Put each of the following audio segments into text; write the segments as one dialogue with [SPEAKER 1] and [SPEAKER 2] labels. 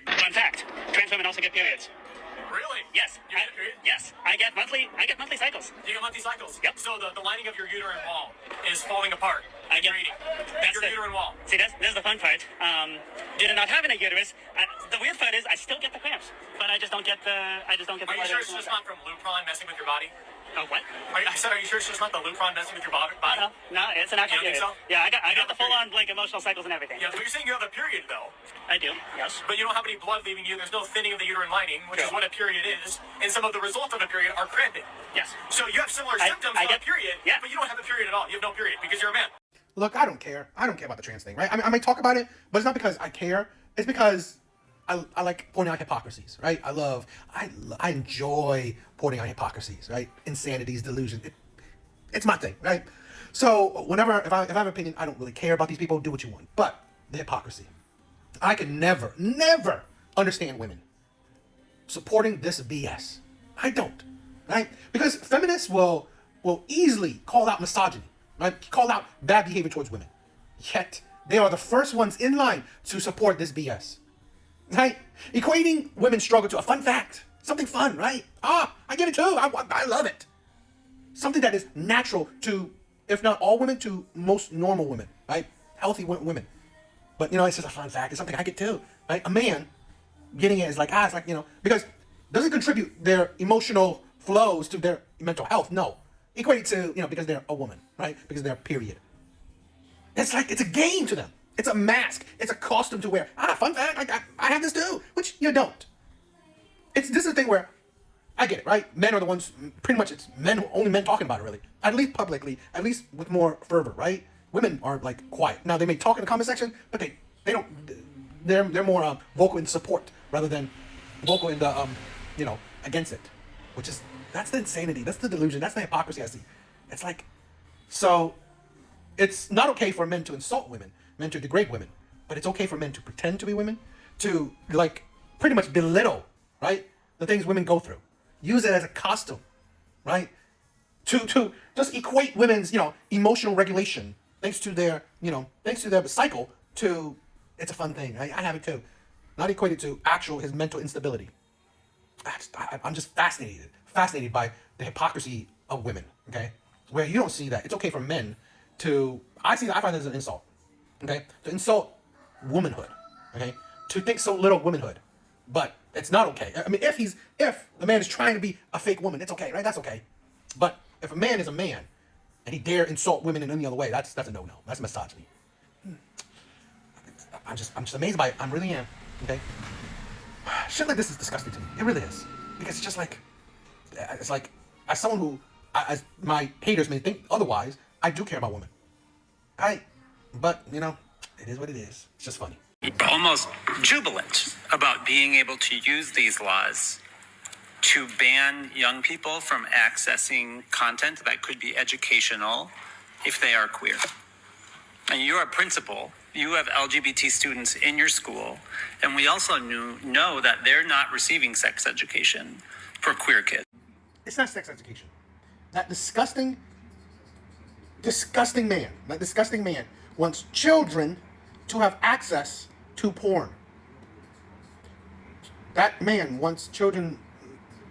[SPEAKER 1] Fun fact: trans women also get periods.
[SPEAKER 2] Really?
[SPEAKER 1] Yes.
[SPEAKER 2] You get periods?
[SPEAKER 1] Yes. I get monthly cycles.
[SPEAKER 2] You get monthly cycles?
[SPEAKER 1] Yep.
[SPEAKER 2] So the lining of your uterine wall is falling apart.
[SPEAKER 1] I get
[SPEAKER 2] You're eating.
[SPEAKER 1] that's
[SPEAKER 2] Your
[SPEAKER 1] the
[SPEAKER 2] uterine wall.
[SPEAKER 1] See, that's the fun part. Due to not having a uterus, the weird part is I still get the cramps, but I just don't get the.
[SPEAKER 2] Are you sure it's just not from Lupron messing with your body?
[SPEAKER 1] Oh, what?
[SPEAKER 2] Are you sure it's just not the Lupron messing with your body?
[SPEAKER 1] No, it's an actual
[SPEAKER 2] You don't think
[SPEAKER 1] period.
[SPEAKER 2] so?
[SPEAKER 1] Yeah, I got
[SPEAKER 2] the
[SPEAKER 1] the full-on like emotional cycles and everything.
[SPEAKER 2] Yeah, but you're saying you have a period though.
[SPEAKER 1] I do. Yes.
[SPEAKER 2] But you don't have any blood leaving you. There's no thinning of the uterine lining, which is
[SPEAKER 1] Sure.
[SPEAKER 2] what a period is. And some of the results of a period are cramping.
[SPEAKER 1] Yes.
[SPEAKER 2] So you have similar symptoms
[SPEAKER 1] I
[SPEAKER 2] of a
[SPEAKER 1] get-
[SPEAKER 2] period,
[SPEAKER 1] yeah.
[SPEAKER 2] but you don't have a period at all. You have no period because you're a man.
[SPEAKER 3] Look, I don't care. I don't care about the trans thing, right? I might talk about it, but it's not because I care. It's because I like pointing out hypocrisies, right? I enjoy pointing out hypocrisies, right? Insanities, delusion. It's my thing, right? So whenever, if I have an opinion, I don't really care about these people. Do what you want. But the hypocrisy. I can never understand women supporting this BS. I don't, right? Because feminists will easily call out misogyny, right? Call out bad behavior towards women. Yet they are the first ones in line to support this BS, right? Equating women's struggle to a fun fact, something fun, right? I get it too. I love it. Something that is natural to, if not all women, to most normal women, right? Healthy women. But, it's just a fun fact. It's something I get too, right? A man getting it is like, it's like, because it doesn't contribute their emotional flows to their mental health. No. Equate to, because they're a woman, right? Because they're period. It's like, it's a game to them. It's a mask. It's a costume to wear. Fun fact, I have this too, which you don't. This is the thing where, I get it, right? Men are the ones, pretty much it's only men talking about it, really. At least publicly, at least with more fervor, right? Women are, like, quiet. Now, they may talk in the comment section, but they don't, they're more vocal in support rather than vocal in the, against it. Which is, that's the insanity, that's the delusion, that's the hypocrisy I see. It's like, so, it's not okay for men to insult women, men to degrade women, but it's okay for men to pretend to be women, to, like, pretty much belittle, right, the things women go through. Use it as a costume, right? To just equate women's, emotional regulation, thanks to their cycle, to it's a fun thing. I have it too. Not equated to his mental instability. I'm just fascinated by the hypocrisy of women, okay? Where you don't see that. It's okay for men to, I find that as an insult, okay? To insult womanhood, okay? To think so little of womanhood. But it's not okay. I mean, if the man is trying to be a fake woman, it's okay, right? That's okay. But if a man is a man and he dare insult women in any other way, that's a no-no. That's misogyny. I'm just amazed by it. I really am. Okay. Shit like this is disgusting to me. It really is, because it's just like, as someone who, as my haters may think otherwise, I do care about women. But it is what it is. It's just funny.
[SPEAKER 4] Almost jubilant about being able to use these laws to ban young people from accessing content that could be educational if they are queer. And you're a principal, you have LGBT students in your school, and we also know that they're not receiving sex education for queer kids.
[SPEAKER 3] It's not sex education. That disgusting man wants children to have access to porn. That man wants children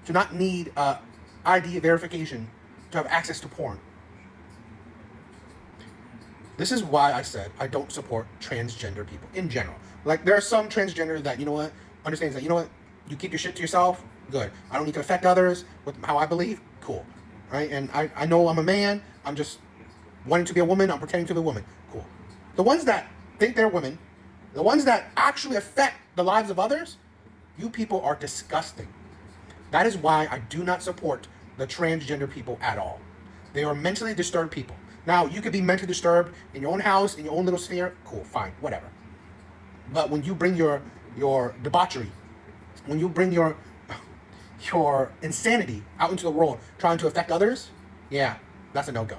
[SPEAKER 3] to not need ID verification to have access to porn. This is why I said I don't support transgender people in general. Like, there are some transgender that, understands that, you keep your shit to yourself, good. I don't need to affect others with how I believe, cool. Right? And I know I'm a man, I'm just wanting to be a woman, I'm pretending to be a woman, cool. The ones that think they're women, the ones that actually affect the lives of others, you people are disgusting. That is why I do not support the transgender people at all. They are mentally disturbed people. Now, you could be mentally disturbed in your own house, in your own little sphere, cool, fine, whatever. But when you bring your debauchery, when you bring your insanity out into the world, trying to affect others, yeah, that's a no-go.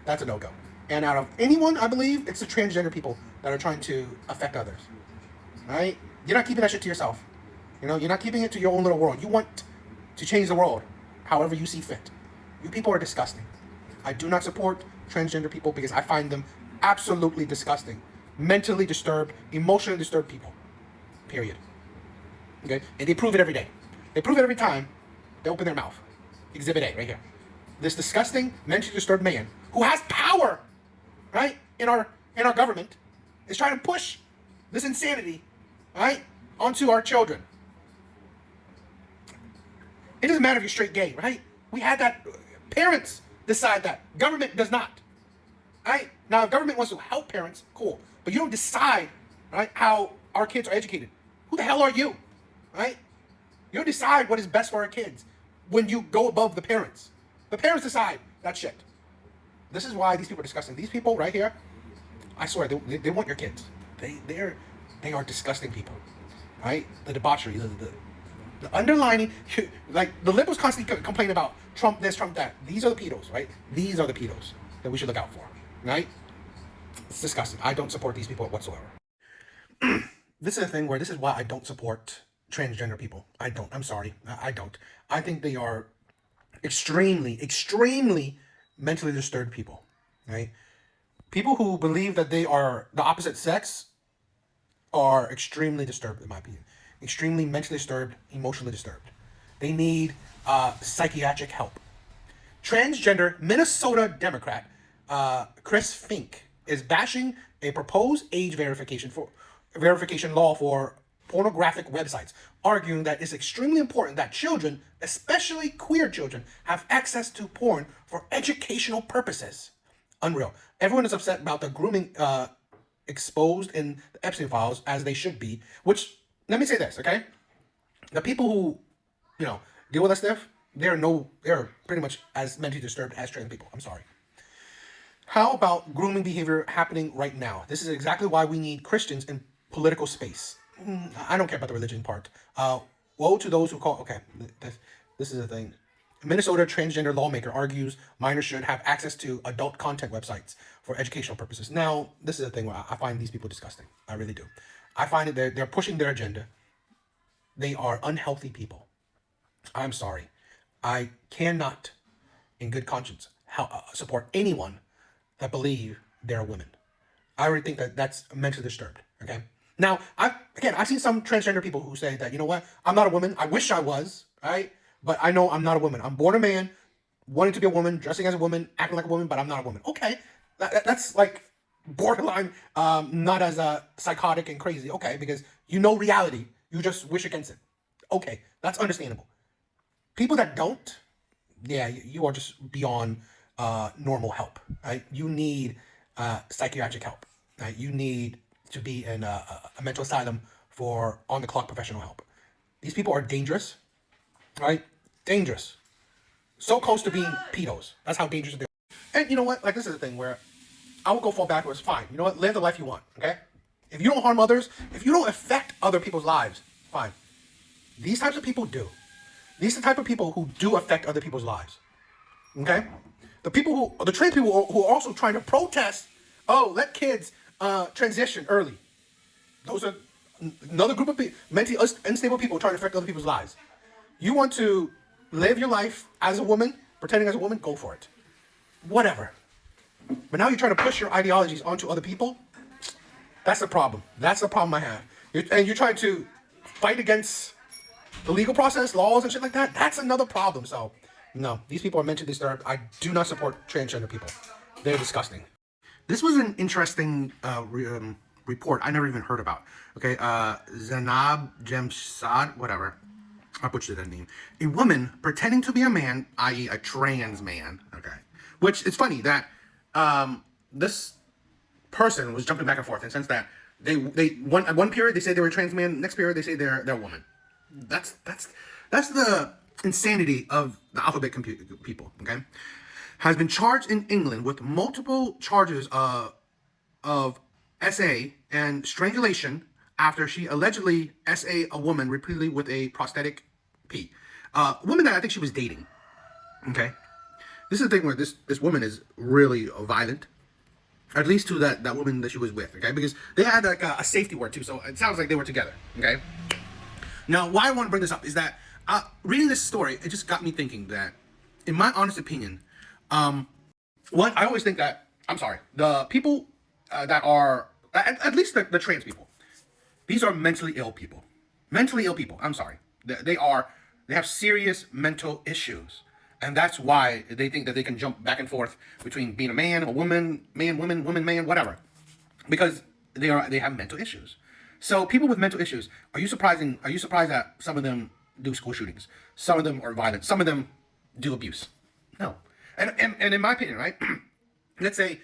[SPEAKER 3] That's a no-go. And out of anyone, I believe, it's the transgender people that are trying to affect others. Right? You're not keeping that shit to yourself. You're not keeping it to your own little world. You want to change the world however you see fit. You people are disgusting. I do not support transgender people because I find them absolutely disgusting. Mentally disturbed, emotionally disturbed people. Period. Okay, and they prove it every day. They prove it every time they open their mouth. Exhibit A, right here. This disgusting, mentally disturbed man who has power, right, in our government, is trying to push this insanity, right, onto our children. It doesn't matter if you're straight gay, right? We had that. Parents decide that. Government does not. Right? Now, if government wants to help parents, cool. But you don't decide, right, how our kids are educated. Who the hell are you? Right? You don't decide what is best for our kids when you go above the parents. The parents decide that shit. This is why these people are disgusting. These people right here, I swear, they want your kids. They are disgusting people. Right? The debauchery, the underlining, like the liberals constantly complain about Trump this, Trump that. These are the pedos, right? These are the pedos that we should look out for, right? It's disgusting. I don't support these people whatsoever. This is a thing where this is why I don't support transgender people. I don't. I'm sorry. I don't. I think they are extremely, extremely mentally disturbed people, right? People who believe that they are the opposite sex are extremely disturbed, in my opinion. Extremely mentally disturbed, emotionally disturbed. They need psychiatric help. Transgender Minnesota Democrat Chris Fink is bashing a proposed age verification law for pornographic websites, arguing that it's extremely important that children, especially queer children, have access to porn for educational purposes. Unreal. Everyone is upset about the grooming exposed in the Epstein files, as they should be, which, let me say this, okay? The people who, deal with that stuff, they're pretty much as mentally disturbed as trans people. I'm sorry. How about grooming behavior happening right now? This is exactly why we need Christians in political space. I don't care about the religion part. Woe to those who call... Okay, this is a thing. Minnesota transgender lawmaker argues minors should have access to adult content websites for educational purposes. Now, this is a thing where I find these people disgusting. I really do. I find that they're pushing their agenda. They are unhealthy people. I'm sorry. I cannot, in good conscience, support anyone that believe they're women. I already think that that's mentally disturbed. Okay. Now, I've seen some transgender people who say that, you know what, I'm not a woman. I wish I was, right? But I know I'm not a woman. I'm born a man, wanting to be a woman, dressing as a woman, acting like a woman, but I'm not a woman. Okay. That's like borderline, not as psychotic and crazy. Okay. Because you know reality. You just wish against it. Okay. That's understandable. People that don't, yeah, you are just beyond normal help. Right? You need psychiatric help. Right? You need to be in a mental asylum for on-the-clock professional help. These people are dangerous, right? Dangerous. So close to being pedos. That's how dangerous they are. And you know what? Like, this is the thing where I will go fall backwards. Fine. You know what? Live the life you want, okay? If you don't harm others, if you don't affect other people's lives, fine. These types of people do. These are the type of people who do affect other people's lives, okay? The trans people who are also trying to protest, let kids transition early. Those are another group of mentally unstable people trying to affect other people's lives. You want to live your life as a woman, pretending as a woman, go for it. Whatever. But now you're trying to push your ideologies onto other people. That's the problem. That's the problem I have. You're trying to fight against the legal process, laws and shit like that. That's another problem. So, no, these people are mentally disturbed. I do not support transgender people. They're disgusting. This was an interesting report I never even heard about. Okay, Zainab Jemshad, whatever. I butchered that name. A woman pretending to be a man, i.e. a trans man. Okay. Which, it's funny that this person was jumping back and forth in the sense that at one period they say they were a trans man, next period they say they're a woman. That's the insanity of the alphabet people, okay? Has been charged in England with multiple charges of SA and strangulation after she allegedly SA a woman repeatedly with a prosthetic P. Woman that I think she was dating, okay? This is the thing where this woman is really violent, at least to that woman that she was with, okay? Because they had like a safety word too, so it sounds like they were together, okay? Now, why I want to bring this up is that reading this story, it just got me thinking that, in my honest opinion, one, I always think that, I'm sorry, the people that are, at least the trans people, these are mentally ill people. mentally ill people. I'm sorry. They have serious mental issues. And that's why they think that they can jump back and forth between being a man, a woman, man, woman, woman, man, whatever. Because they have mental issues. So people with mental issues, are you surprised that some of them do school shootings? Some of them are violent. Some of them do abuse. No. And in my opinion, right? Let's say,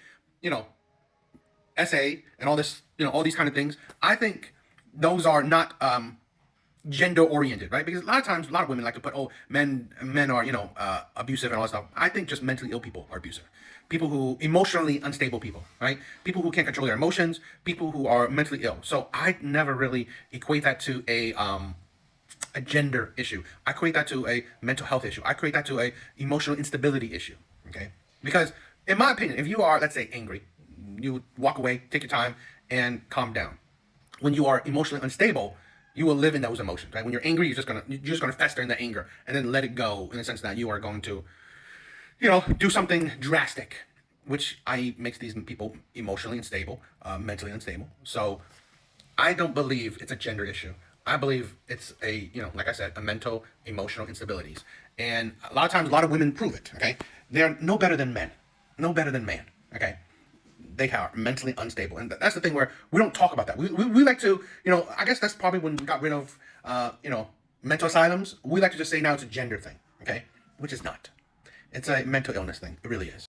[SPEAKER 3] SA and all this, all these kind of things. I think those are not gender oriented, right? Because a lot of times, a lot of women like to put, men are, abusive and all that stuff. I think just mentally ill people are abusive. People who emotionally unstable people, right? People who can't control their emotions, people who are mentally ill. So I never really equate that to a gender issue. I equate that to a mental health issue. I equate that to a emotional instability issue, okay? Because in my opinion, if you are, let's say, angry, you walk away, take your time, and calm down. When you are emotionally unstable, you will live in those emotions, right? When you're angry, you're just gonna fester in the anger and then let it go in the sense that you are going to, do something drastic, which makes these people emotionally unstable, mentally unstable. So I don't believe it's a gender issue. I believe it's a, like I said, a mental, emotional instabilities. And a lot of times, a lot of women prove it, okay? They're no better than men. No better than man, okay? They are mentally unstable. And that's the thing where we don't talk about that. We like to, I guess that's probably when we got rid of, mental asylums. We like to just say now it's a gender thing, okay? Which is not. It's a mental illness thing. It really is.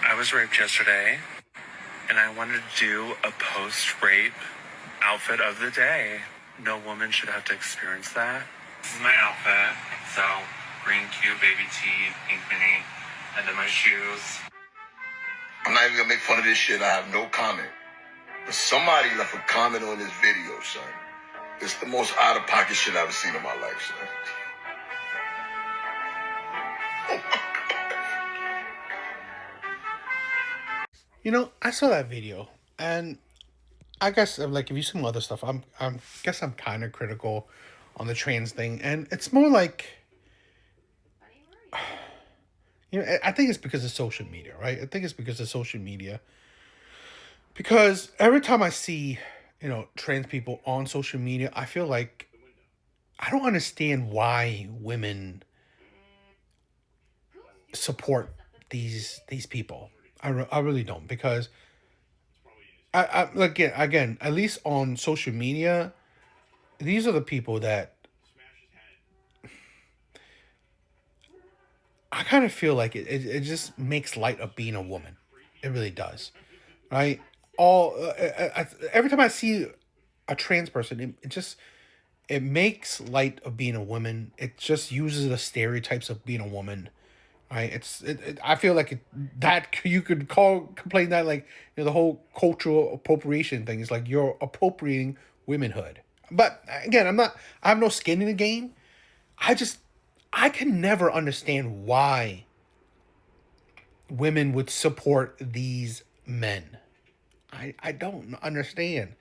[SPEAKER 5] I was raped yesterday, and I wanted to do a post-rape outfit of the day. No woman should have to experience that. This is my outfit. So, green cute baby tee, pink mini, and then my shoes.
[SPEAKER 6] I'm not even gonna make fun of this shit. I have no comment. But somebody left a comment on this video, son. It's the most out-of-pocket shit I've ever seen in my life, son.
[SPEAKER 3] I saw that video, and I guess if you see some other stuff, I'm kind of critical on the trans thing, and it's more like, I think it's because of social media, right? I think it's because of social media, because every time I see, trans people on social media, I feel like I don't understand why women support these people. I really don't, because again, at least on social media, these are the people that I kind of feel like it just makes light of being a woman. It really does, right? Every time I see a trans person, it makes light of being a woman. It just uses the stereotypes of being a woman. Right, I feel like that you could complain that the whole cultural appropriation thing is like you're appropriating womanhood. But again, I have no skin in the game. I can never understand why women would support these men. I don't understand,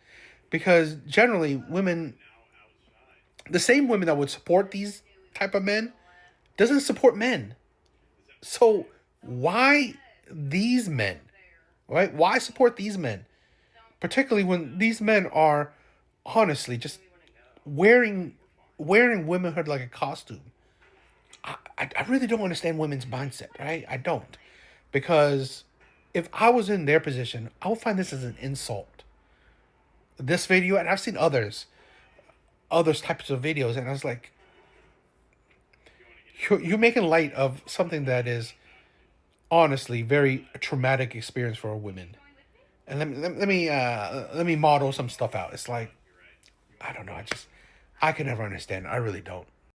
[SPEAKER 3] because generally women, the same women that would support these type of men, doesn't support men. So why these men, right? Why support these men? Particularly when these men are honestly just wearing womanhood like a costume. I really don't understand women's mindset, right? I don't. Because if I was in their position, I would find this as an insult. This video, and I've seen others types of videos, and I was like, you're making light of something that is honestly very traumatic experience for a woman. And let me model some stuff out. It's like, I don't know. I can never understand. I really don't.